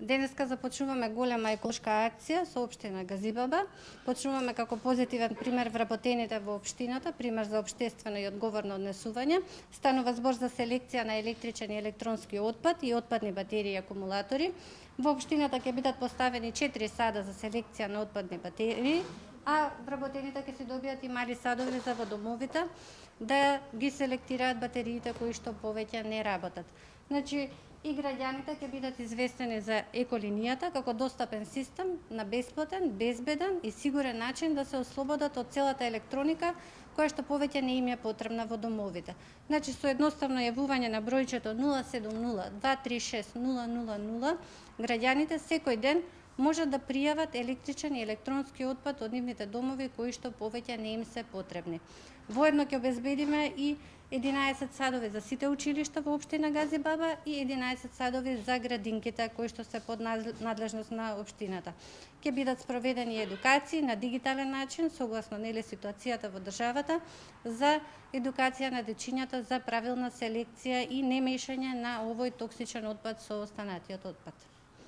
Денеска започнуваме голема еколошка акција со општина Газибаба. Почнуваме како позитивен пример вработените во општината, пример за општествено и одговорно однесување. Станува збор за селекција на електричен и електронски отпад и отпадни батерии и акумулатори. Во општината ќе бидат поставени 4 сада за селекција на отпадни батерии, а вработените ќе си добијат и мали садови за водомовите да ги селектираат батериите кои што повеќе не работат. Значи, и граѓаните ќе бидат известени за еколинијата како достапен систем на бесплатен, безбеден и сигурен начин да се ослободат од целата електроника која што повеќе не им е потребна во домовите. Значи, со едноставно јавување на бројчето 070-236-000, граѓаните секој ден можат да пријават електричен и електронски отпад од нивните домови кои што повеќе не им се потребни. Воедно ќе обезбедиме и 11 садови за сите училишта во општина Газибаба и 11 садови за градинките кои што се под надлежност на општината. Ќе бидат спроведени едукации на дигитален начин согласно ситуацијата во државата за едукација на дечињата за правилна селекција и немешање на овој токсичен отпад со останатиот отпад.